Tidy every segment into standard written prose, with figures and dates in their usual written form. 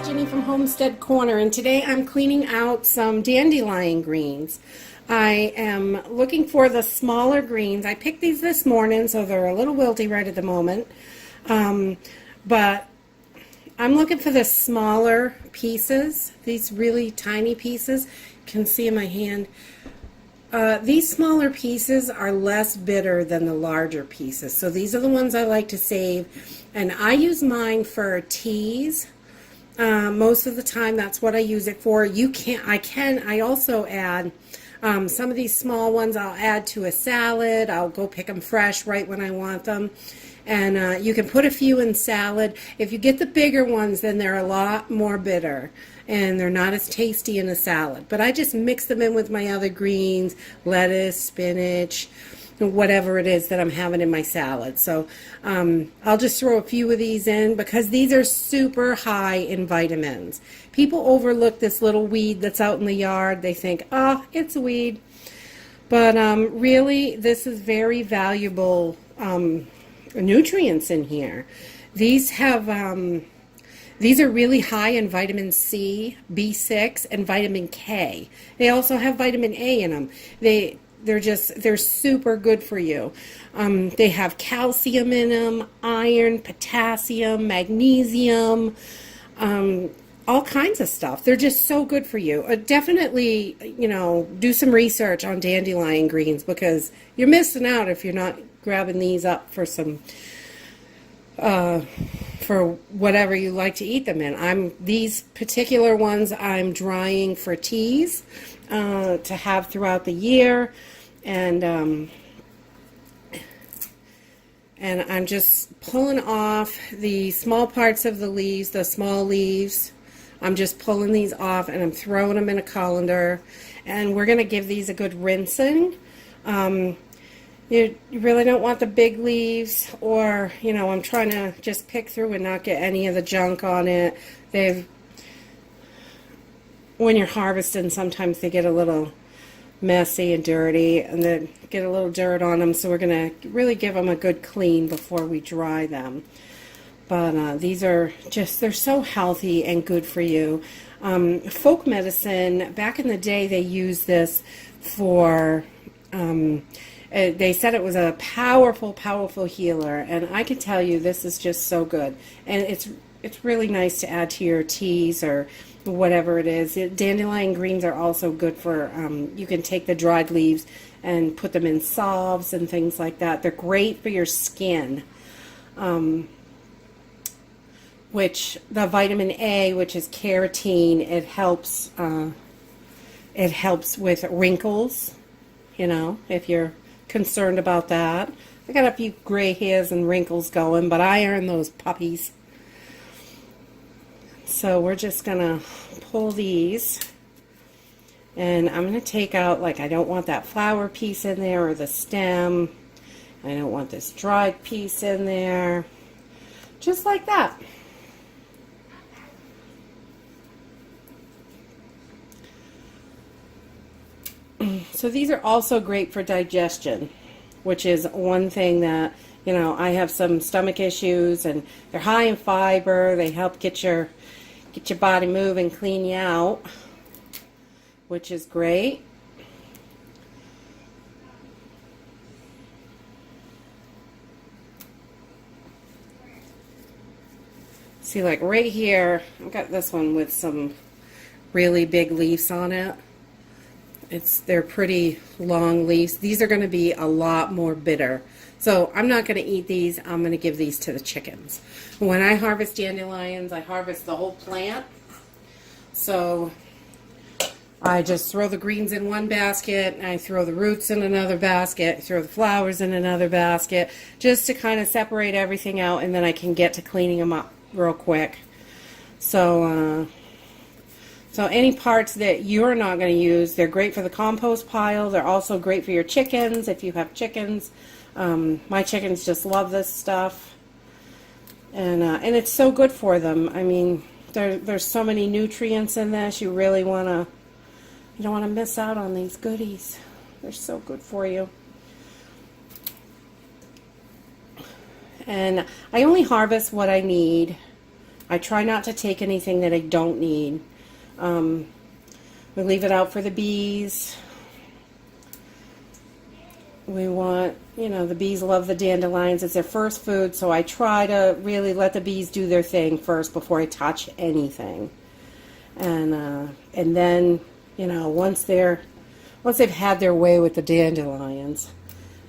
Jenny from Homestead Corner, and today I'm cleaning out some dandelion greens. I am looking for the smaller greens. I picked these this morning, so they're a little wilty right at the moment. But I'm looking for the smaller pieces, these really tiny pieces. You can see in my hand. These smaller pieces are less bitter than the larger pieces. So these are the ones I like to save. And I use mine for teas. Most of the time that's what I use it for. I also add some of these small ones I'll add to a salad. I'll go pick them fresh right when I want them. And you can put a few in salad. If you get the bigger ones, then they're a lot more bitter and they're not as tasty in a salad. But I just mix them in with my other greens, lettuce, spinach, whatever it is that I'm having in my salad. So I'll just throw a few of these in because these are super high in vitamins. People overlook this little weed that's out in the yard. They think, oh, it's a weed. But really, this is very valuable nutrients in here. These have these are really high in vitamin C, B6, and vitamin K. They also have vitamin A in them. They're super good for you. They have calcium in them, iron, potassium, magnesium, all kinds of stuff. They're just so good for you. Definitely, do some research on dandelion greens because you're missing out if you're not grabbing these up for some for whatever you like to eat them in. These particular ones I'm drying for teas to have throughout the year, and I'm just pulling off the small parts of the leaves, the small leaves. I'm just pulling these off and I'm throwing them in a colander, and we're going to give these a good rinsing. You really don't want the big leaves, or, I'm trying to just pick through and not get any of the junk on it. When you're harvesting, sometimes they get a little messy and dirty, and then get a little dirt on them, so we're going to really give them a good clean before we dry them. But these are they're so healthy and good for you. Folk medicine, back in the day, they used this for... they said it was a powerful, powerful healer, and I can tell you this is just so good. And it's really nice to add to your teas or whatever it is. Dandelion greens are also good for, you can take the dried leaves and put them in salves and things like that. They're great for your skin. Which the vitamin A, which is carotene, it helps with wrinkles, if you're concerned about that. I got a few gray hairs and wrinkles going, but I earn those puppies. So we're just gonna pull these, and I'm gonna take out, I don't want that flower piece in there or the stem. I don't want this dried piece in there. Just like that. So these are also great for digestion, which is one thing that, I have some stomach issues, and they're high in fiber. They help get your body moving, clean you out, which is great. See, right here, I've got this one with some really big leaves on it. They're pretty long leaves. These are going to be a lot more bitter. So I'm not going to eat these. I'm going to give these to the chickens. When I harvest dandelions, I harvest the whole plant. So I just throw the greens in one basket, and I throw the roots in another basket, throw the flowers in another basket, just to kind of separate everything out, and then I can get to cleaning them up real quick. So any parts that you're not going to use, they're great for the compost pile. They're also great for your chickens if you have chickens. My chickens just love this stuff, and it's so good for them. I mean, there's so many nutrients in this. You don't want to miss out on these goodies. They're so good for you. And I only harvest what I need. I try not to take anything that I don't need. We leave it out for the bees. We want, you know, the bees love the dandelions. It's their first food, so I try to really let the bees do their thing first before I touch anything. And then, you know, once they've had their way with the dandelions,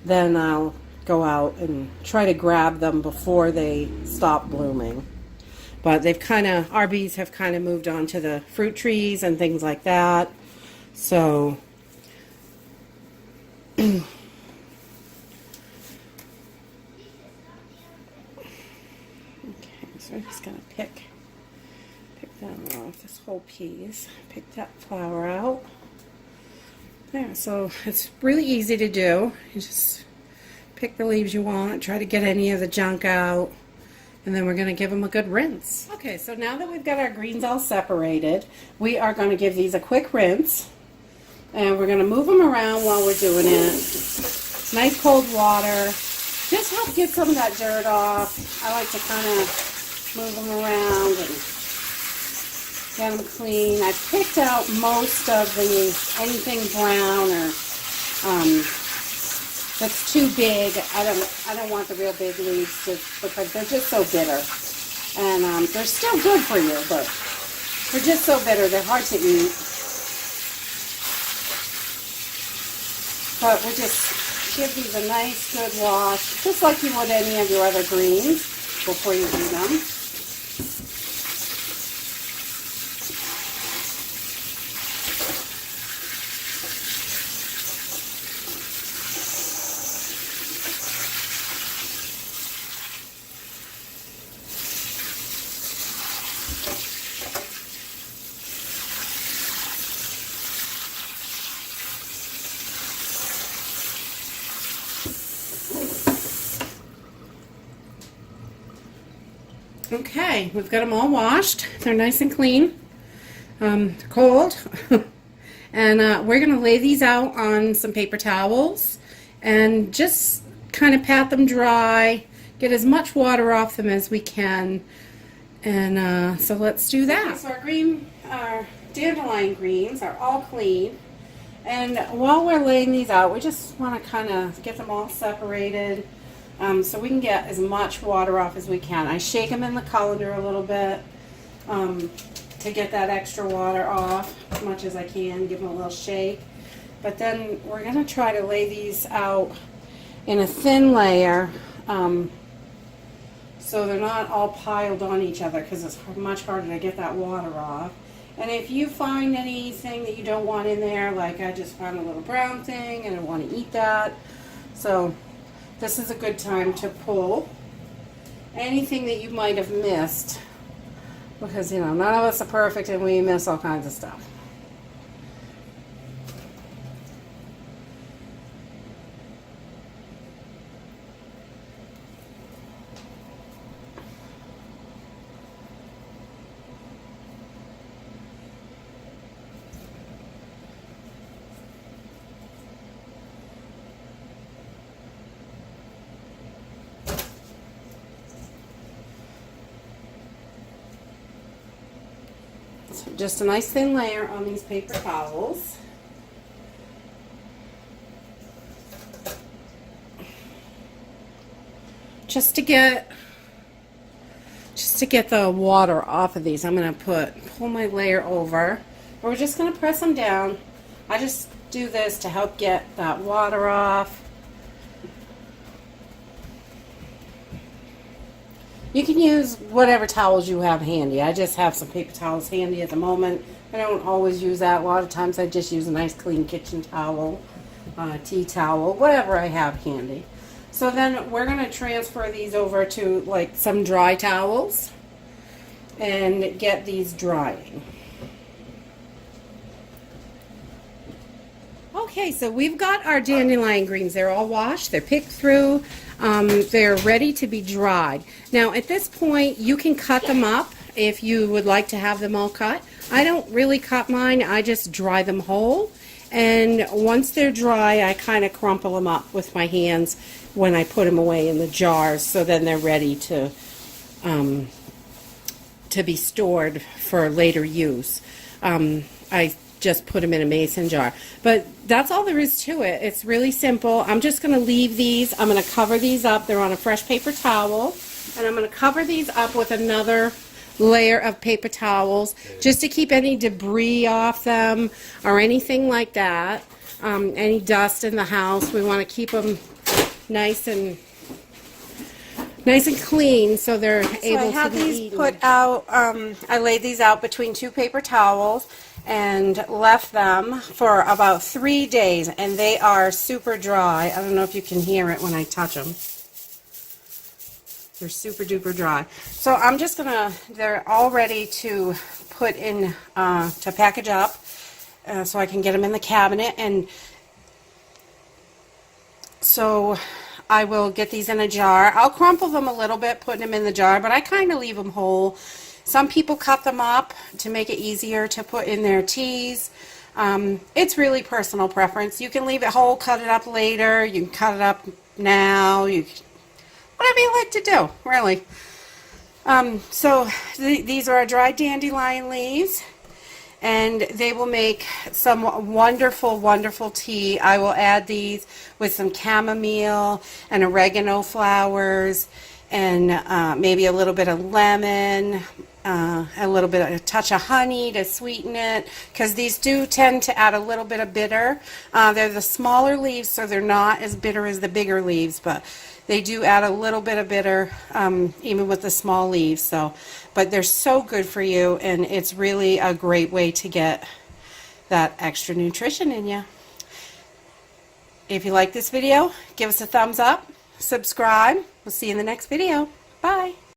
then I'll go out and try to grab them before they stop blooming. But our bees have kind of moved on to the fruit trees and things like that. So so I'm just going to pick that off, this whole piece. Pick that flower out. There, so it's really easy to do. You just pick the leaves you want, try to get any of the junk out, and then we're going to give them a good rinse. Okay, so now that we've got our greens all separated, we are going to give these a quick rinse, and we're going to move them around while we're doing it. Nice cold water. Just help get some of that dirt off. I like to kind of move them around and get them clean. I picked out most of anything brown or that's too big. I don't want the real big leaves because they're just so bitter. And they're still good for you, but they're just so bitter. They're hard to eat. But we just give these a nice good wash, just like you would any of your other greens before you do them. Okay, we've got them all washed. They're nice and clean, cold. And we're going to lay these out on some paper towels and just kind of pat them dry, get as much water off them as we can. And so let's do that. Okay, so our dandelion greens are all clean. And while we're laying these out, we just want to kind of get them all separated. So we can get as much water off as we can. I shake them in the colander a little bit to get that extra water off as much as I can, give them a little shake. But then we're going to try to lay these out in a thin layer so they're not all piled on each other because it's much harder to get that water off. And if you find anything that you don't want in there, like I just found a little brown thing and I want to eat that, so this is a good time to pull anything that you might have missed because, you know, none of us are perfect and we miss all kinds of stuff. So just a nice thin layer on these paper towels. Just to get the water off of these, I'm going to pull my layer over. We're just going to press them down. I just do this to help get that water off. You can use whatever towels you have handy. I just have some paper towels handy at the moment. I don't always use that. A lot of times I just use a nice clean kitchen towel, tea towel, whatever I have handy. So then we're going to transfer these over to like some dry towels and get these drying. Okay, so we've got our dandelion greens. They're all washed. They're picked through. They're ready to be dried. Now, at this point, you can cut them up if you would like to have them all cut. I don't really cut mine. I just dry them whole. And once they're dry, I kind of crumple them up with my hands when I put them away in the jars. So then they're ready to to be stored for later use. I just put them in a mason jar. But that's all there is to it. It's really simple. I'm just going to leave these. I'm going to cover these up. They're on a fresh paper towel. And I'm going to cover these up with another layer of paper towels just to keep any debris off them or anything like that. Any dust in the house. We want to keep them nice and clean so they're able to be eaten. So I have these put out, I laid these out between two paper towels and left them for about 3 days, and they are super dry. I don't know if you can hear it when I touch them. They're super duper dry. So I'm just gonna, they're all ready to put in, to package up so I can get them in the cabinet. And so I will get these in a jar. I'll crumple them a little bit, putting them in the jar, but I kind of leave them whole. Some people cut them up to make it easier to put in their teas. It's really personal preference. You can leave it whole, cut it up later. You can cut it up now. Whatever you like to do, really. So these are our dried dandelion leaves, and they will make some wonderful, wonderful tea. I will add these with some chamomile and oregano flowers and maybe a little bit of lemon, a touch of honey to sweeten it, because these do tend to add a little bit of bitter. They're the smaller leaves, so they're not as bitter as the bigger leaves, but they do add a little bit of bitter, even with the small leaves. So, but they're so good for you, and it's really a great way to get that extra nutrition in you. If you like this video, give us a thumbs up, subscribe. We'll see you in the next video. Bye.